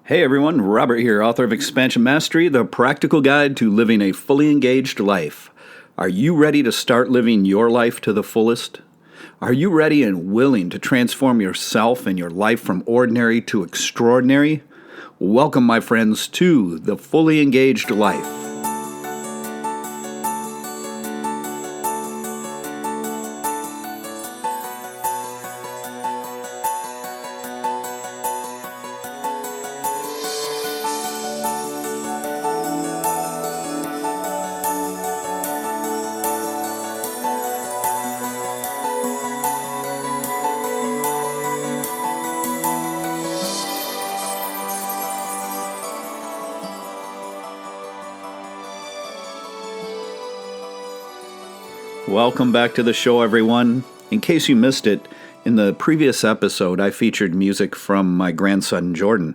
Hey everyone, Robert here, author of Expansion Mastery, the practical guide to living a fully engaged life. Are you ready to start living your life to the fullest? Are you ready and willing to transform yourself and your life from ordinary to extraordinary? Welcome, my friends, to the Fully Engaged Life. Welcome back to the show, everyone. In case you missed it, in the previous episode, I featured music from my grandson, Jordan.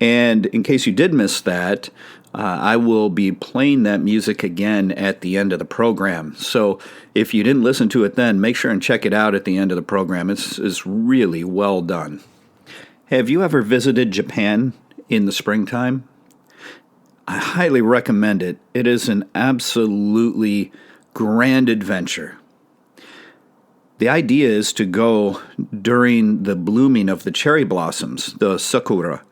And in case you did miss that, I will be playing that music again at the end of the program. So if you didn't listen to it then, make sure and check it out at the end of the program. It's really well done. Have you ever visited Japan in the springtime? I highly recommend it. It is an absolutely grand adventure. The idea is to go during the blooming of the cherry blossoms, the sakura.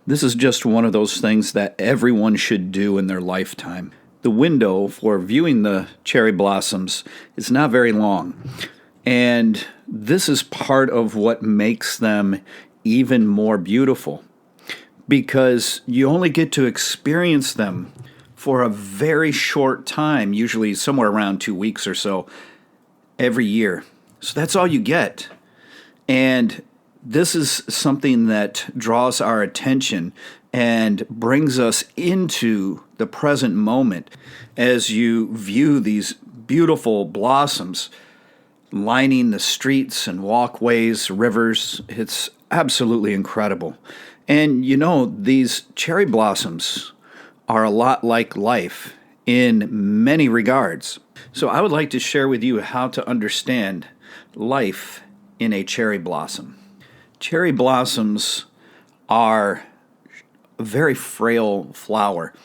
This is just one of those things that everyone should do in their lifetime. The window for viewing the cherry blossoms is not very long, and this is part of what makes them even more beautiful, because you only get to experience them for a very short time, usually somewhere around 2 weeks or so, every year. So that's all you get. And this is something that draws our attention and brings us into the present moment as you view these beautiful blossoms lining the streets and walkways, rivers. It's absolutely incredible. And you know, these cherry blossoms are a lot like life in many regards. So I would like to share with you how to understand life in a cherry blossom. Cherry blossoms are a very frail flower,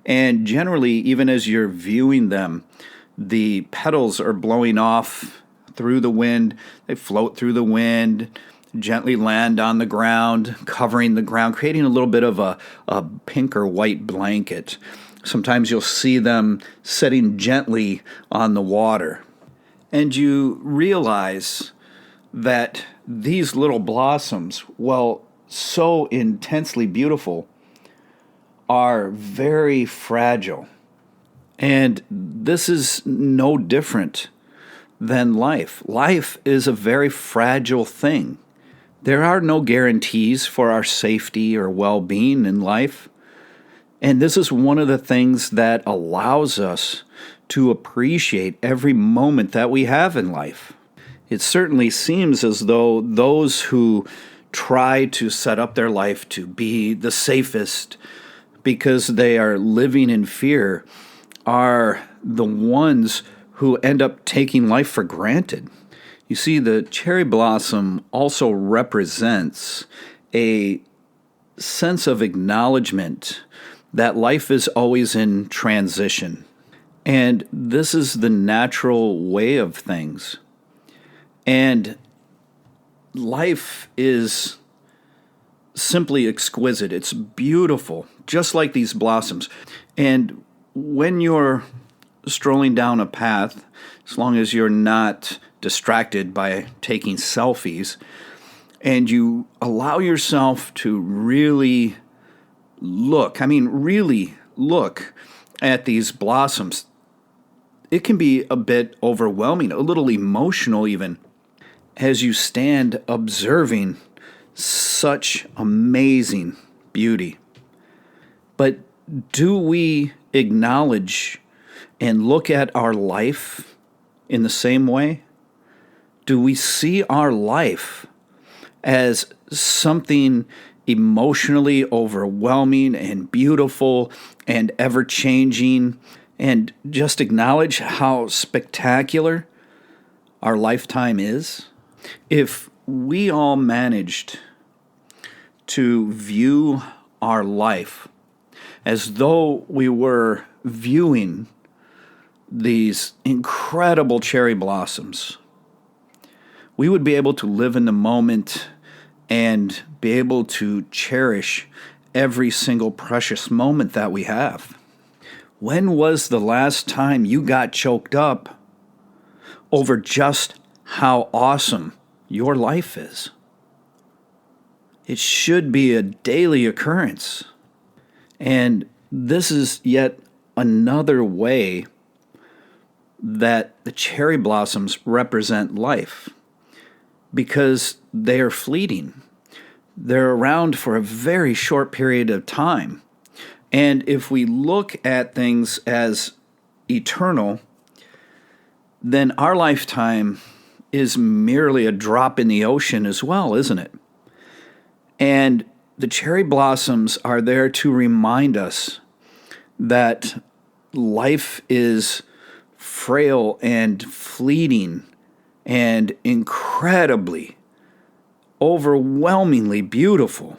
and generally, even as you're viewing them, the petals are blowing off through the wind. They float through the wind, gently land on the ground, covering the ground, creating a little bit of a pink or white blanket. Sometimes you'll see them setting gently on the water. And you realize that these little blossoms, while so intensely beautiful, are very fragile. And this is no different than life. Life is a very fragile thing. There are no guarantees for our safety or well-being in life. And this is one of the things that allows us to appreciate every moment that we have in life. It certainly seems as though those who try to set up their life to be the safest because they are living in fear are the ones who end up taking life for granted. You see, the cherry blossom also represents a sense of acknowledgement that life is always in transition. And this is the natural way of things. And life is simply exquisite. It's beautiful, just like these blossoms. And when you're strolling down a path, as long as you're not distracted by taking selfies, and you allow yourself to really look at these blossoms, it can be a bit overwhelming, a little emotional even, as you stand observing such amazing beauty. But do we acknowledge and look at our life in the same way? Do we see our life as something emotionally overwhelming and beautiful and ever-changing, and just acknowledge how spectacular our lifetime is? If we all managed to view our life as though we were viewing these incredible cherry blossoms, we would be able to live in the moment and be able to cherish every single precious moment that we have. When was the last time you got choked up over just how awesome your life is? It should be a daily occurrence. And this is yet another way that the cherry blossoms represent life, because they are fleeting. They're around for a very short period of time. And if we look at things as eternal, then our lifetime is merely a drop in the ocean as well, isn't it? And the cherry blossoms are there to remind us that life is frail and fleeting and incredibly, overwhelmingly beautiful.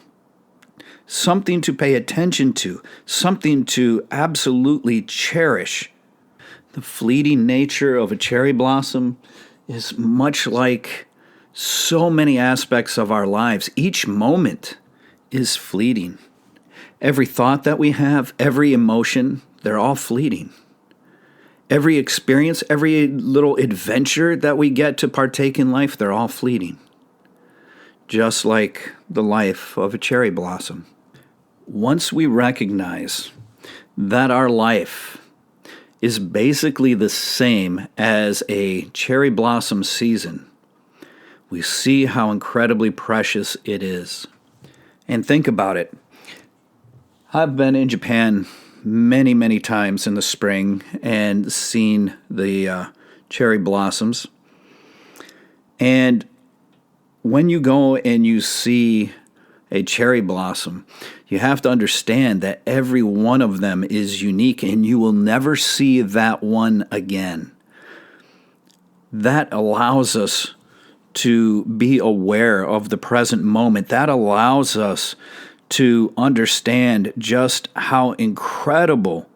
Something to pay attention to, something to absolutely cherish. The fleeting nature of a cherry blossom is much like so many aspects of our lives. Each moment is fleeting. Every thought that we have, every emotion, they're all fleeting. Every experience, every little adventure that we get to partake in life, they're all fleeting. Just like the life of a cherry blossom. Once we recognize that our life is basically the same as a cherry blossom season, we see how incredibly precious it is. And think about it. I've been in Japan many, many times in the spring and seen the cherry blossoms. And when you go and you see a cherry blossom, you have to understand that every one of them is unique and you will never see that one again. That allows us to be aware of the present moment. That allows us to understand just how incredible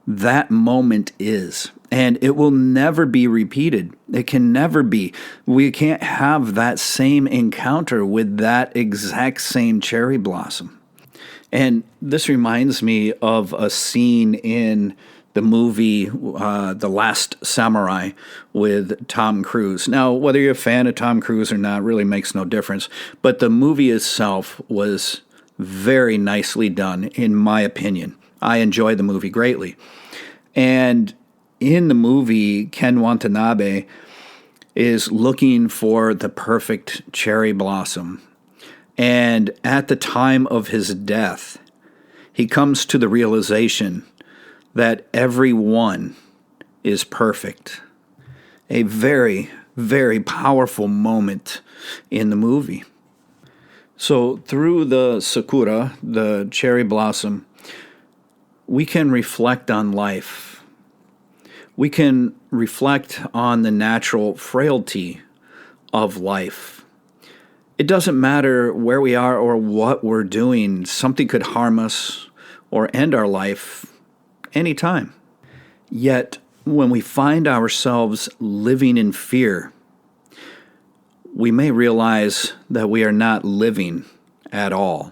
that moment is. And it will never be repeated. It can never be. We can't have that same encounter with that exact same cherry blossom. And this reminds me of a scene in the movie The Last Samurai with Tom Cruise. Now, whether you're a fan of Tom Cruise or not really makes no difference, but the movie itself was very nicely done, in my opinion. I enjoyed the movie greatly. And in the movie, Ken Watanabe is looking for the perfect cherry blossom. And at the time of his death, he comes to the realization that every one is perfect. A very, very powerful moment in the movie. So through the sakura, the cherry blossom, we can reflect on life. We can reflect on the natural frailty of life. It doesn't matter where we are or what we're doing. Something could harm us or end our life anytime. Yet, when we find ourselves living in fear, we may realize that we are not living at all.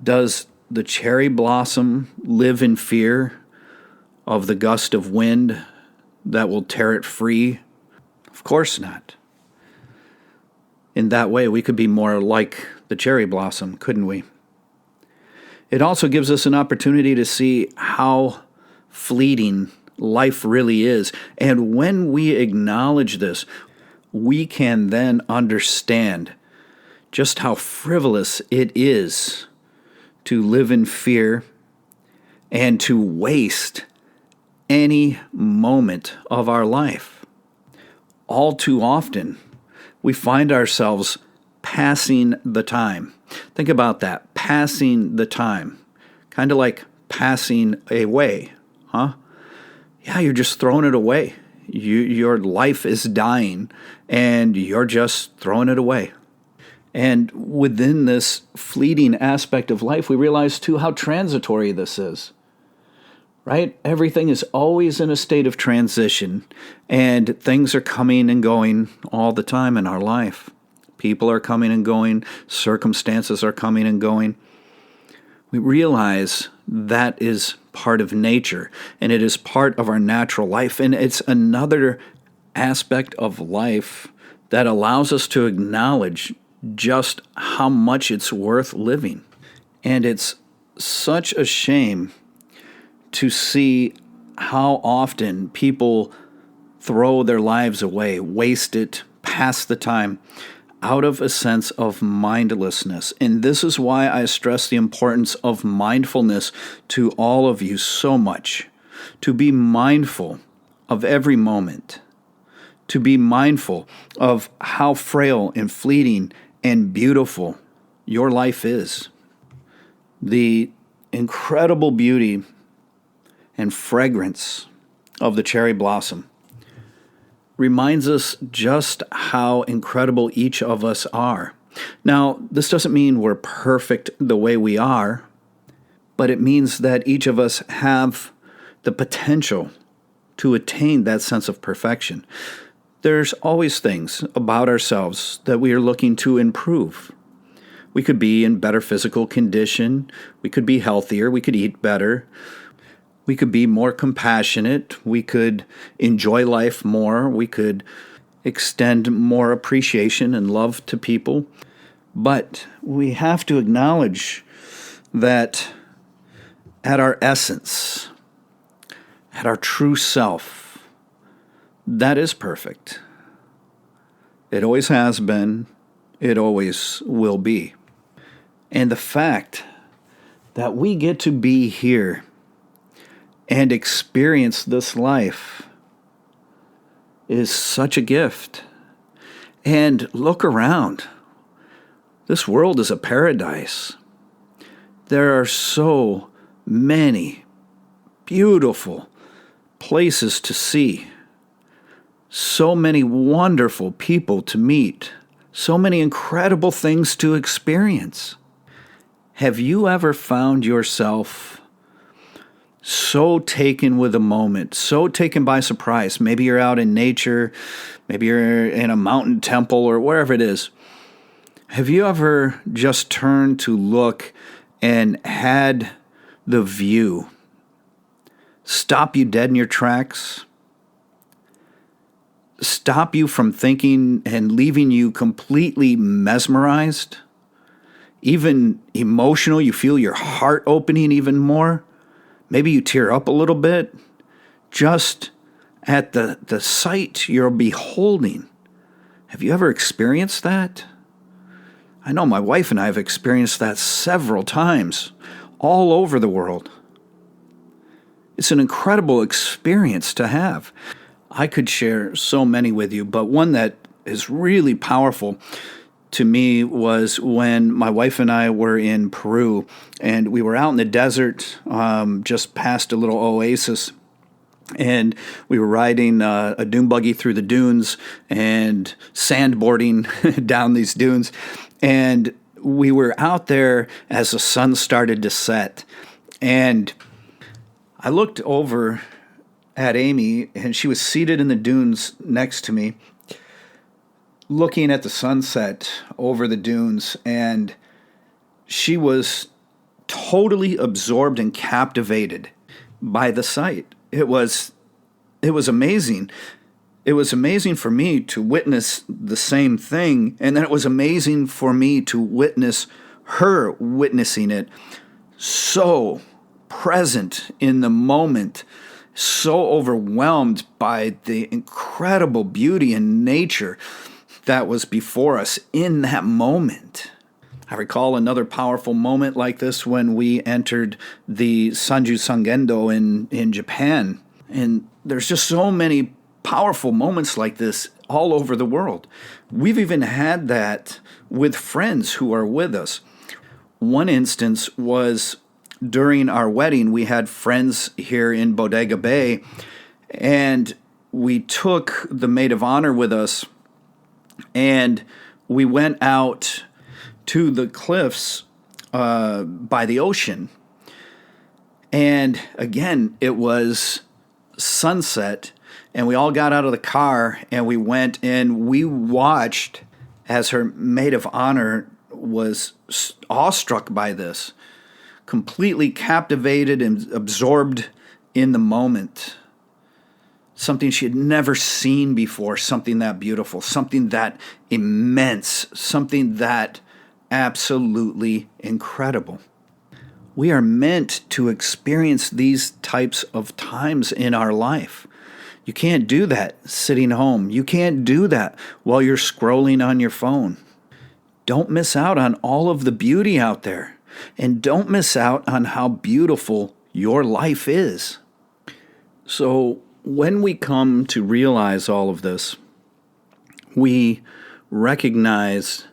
Does the cherry blossom live in fear of the gust of wind that will tear it free? Of course not. In that way, we could be more like the cherry blossom, couldn't we? It also gives us an opportunity to see how fleeting life really is. And when we acknowledge this, we can then understand just how frivolous it is to live in fear and to waste any moment of our life. All too often, we find ourselves passing the time. Think about that, passing the time. Kind of like passing away, huh? Yeah, you're just throwing it away. Your life is dying, and you're just throwing it away. And within this fleeting aspect of life, we realize too how transitory this is. Right? Everything is always in a state of transition, and things are coming and going all the time in our life. People are coming and going, circumstances are coming and going. We realize that is part of nature, and it is part of our natural life, and it's another aspect of life that allows us to acknowledge just how much it's worth living. And it's such a shame to see how often people throw their lives away, waste it, pass the time, out of a sense of mindlessness. And this is why I stress the importance of mindfulness to all of you so much. To be mindful of every moment. To be mindful of how frail and fleeting and beautiful your life is. The incredible beauty and fragrance of the cherry blossom reminds us just how incredible each of us are. Now, this doesn't mean we're perfect the way we are, but it means that each of us have the potential to attain that sense of perfection. There's always things about ourselves that we are looking to improve. We could be in better physical condition, we could be healthier, we could eat better, we could be more compassionate. We could enjoy life more. We could extend more appreciation and love to people. But we have to acknowledge that at our essence, at our true self, that is perfect. It always has been. It always will be. And the fact that we get to be here and experience this life is such a gift. And look around. This world is a paradise. There are so many beautiful places to see, so many wonderful people to meet, so many incredible things to experience. Have you ever found yourself so taken with a moment, so taken by surprise? Maybe you're out in nature, maybe you're in a mountain temple or wherever it is. Have you ever just turned to look and had the view stop you dead in your tracks? Stop you from thinking and leaving you completely mesmerized? Even emotional, you feel your heart opening even more? Maybe you tear up a little bit just at the sight you're beholding. Have you ever experienced that? I know my wife and I have experienced that several times all over the world. It's an incredible experience to have. I could share so many with you, but one that is really powerful to me was when my wife and I were in Peru, and we were out in the desert, just past a little oasis, and we were riding a dune buggy through the dunes and sandboarding down these dunes, and we were out there as the sun started to set, and I looked over at Amy, and she was seated in the dunes next to me, looking at the sunset over the dunes, and she was totally absorbed and captivated by the sight. It was amazing. It was amazing for me to witness the same thing, and then it was amazing for me to witness her witnessing it, so present in the moment, so overwhelmed by the incredible beauty and nature that was before us in that moment. I recall another powerful moment like this when we entered the Sanju Sangendo in Japan. And there's just so many powerful moments like this all over the world. We've even had that with friends who are with us. One instance was during our wedding. We had friends here in Bodega Bay, and we took the maid of honor with us, and we went out to the cliffs by the ocean. And again, it was sunset, and we all got out of the car and we went and we watched as her maid of honor was awestruck by this, completely captivated and absorbed in the moment. Something she had never seen before, something that beautiful, something that immense, something that absolutely incredible. We are meant to experience these types of times in our life. You can't do that sitting home. You can't do that while you're scrolling on your phone. Don't miss out on all of the beauty out there. And don't miss out on how beautiful your life is. So when we come to realize all of this, we recognize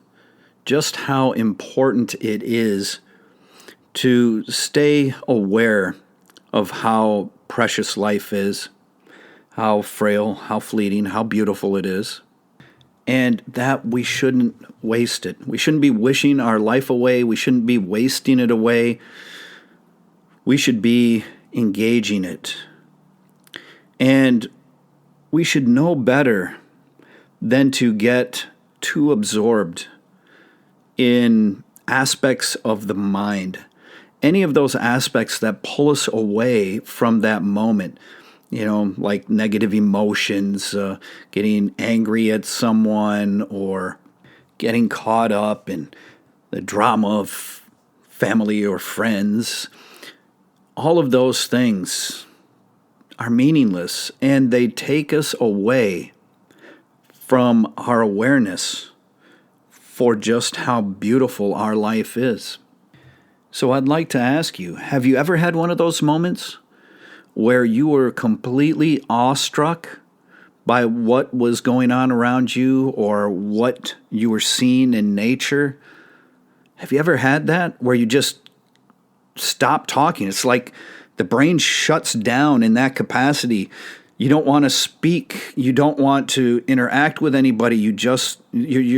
just how important it is to stay aware of how precious life is, how frail, how fleeting, how beautiful it is, and that we shouldn't waste it. We shouldn't be wishing our life away. We shouldn't be wasting it away. We should be engaging it. And we should know better than to get too absorbed in aspects of the mind. Any of those aspects that pull us away from that moment, like negative emotions, getting angry at someone, or getting caught up in the drama of family or friends. All of those things are meaningless, and they take us away from our awareness for just how beautiful our life is. So I'd like to ask you, have you ever had one of those moments where you were completely awestruck by what was going on around you or what you were seeing in nature? Have you ever had that where you just stop talking? It's like the brain shuts down in that capacity. You don't want to speak. You don't want to interact with anybody. You're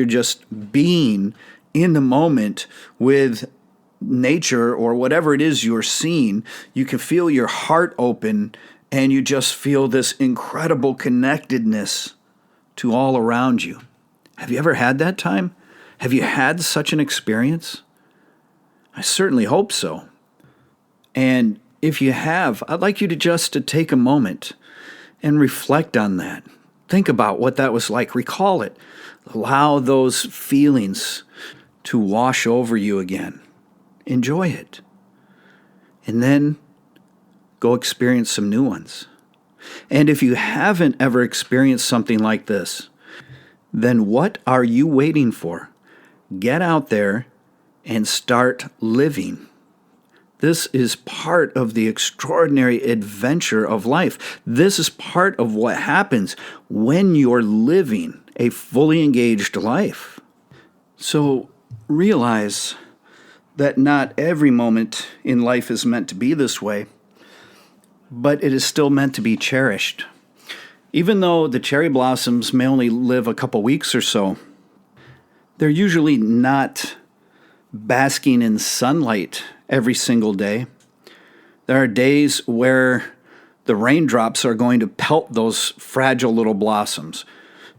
just being in the moment with nature or whatever it is you're seeing. You can feel your heart open, and you just feel this incredible connectedness to all around you. Have you ever had that time? Have you had such an experience? I certainly hope so. And if you have, I'd like you to take a moment and reflect on that. Think about what that was like. Recall it. Allow those feelings to wash over you again. Enjoy it. And then go experience some new ones. And if you haven't ever experienced something like this, then what are you waiting for? Get out there and start living. This is part of the extraordinary adventure of life. This is part of what happens when you're living a fully engaged life. So realize that not every moment in life is meant to be this way, but it is still meant to be cherished. Even though the cherry blossoms may only live a couple weeks or so, they're usually not basking in sunlight every single day. There are days where the raindrops are going to pelt those fragile little blossoms.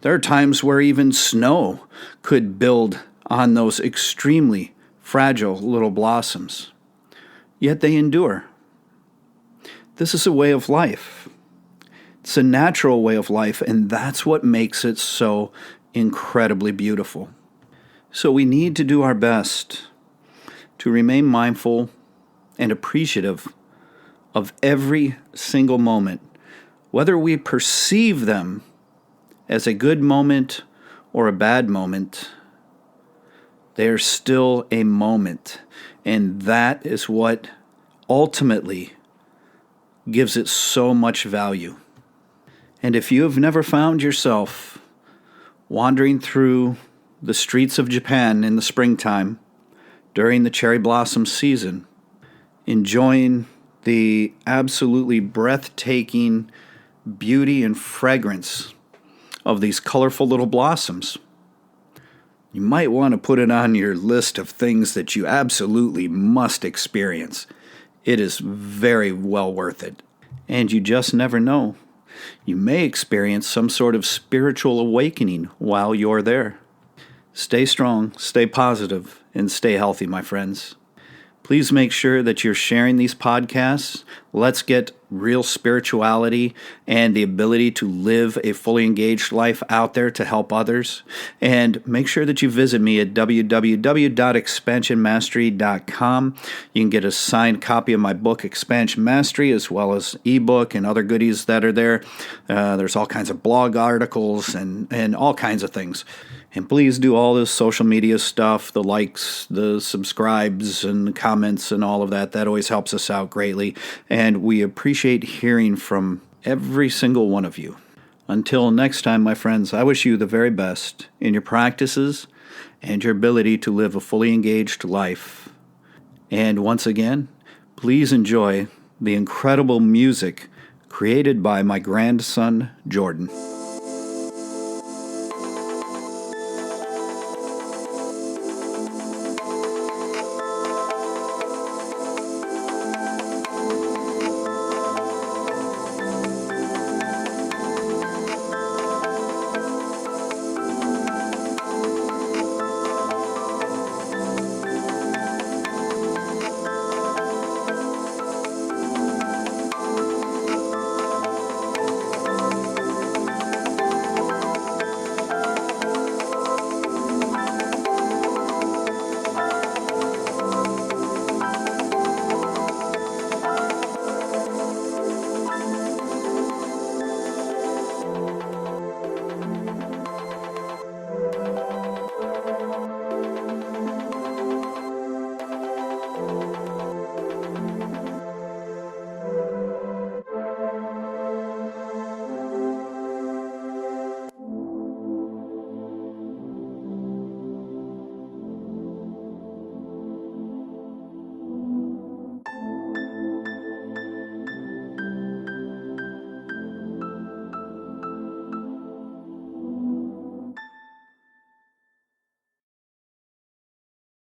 There are times where even snow could build on those extremely fragile little blossoms. Yet they endure. This is a way of life. It's a natural way of life, and that's what makes it so incredibly beautiful. So we need to do our best to remain mindful and appreciative of every single moment, whether we perceive them as a good moment or a bad moment. They're still a moment, and that is what ultimately gives it so much value. And if you have never found yourself wandering through the streets of Japan in the springtime during the cherry blossom season, enjoying the absolutely breathtaking beauty and fragrance of these colorful little blossoms, you might want to put it on your list of things that you absolutely must experience. It is very well worth it. And you just never know. You may experience some sort of spiritual awakening while you're there. Stay strong, stay positive, and stay healthy, my friends. Please make sure that you're sharing these podcasts. Let's get real spirituality and the ability to live a fully engaged life out there to help others. And make sure that you visit me at www.expansionmastery.com. You can get a signed copy of my book, Expansion Mastery, as well as ebook and other goodies that are there. There's all kinds of blog articles and all kinds of things. And please do all this social media stuff, the likes, the subscribes, and the comments, and all of that. That always helps us out greatly. And we appreciate hearing from every single one of you. Until next time, my friends, I wish you the very best in your practices and your ability to live a fully engaged life. And once again, please enjoy the incredible music created by my grandson, Jordan.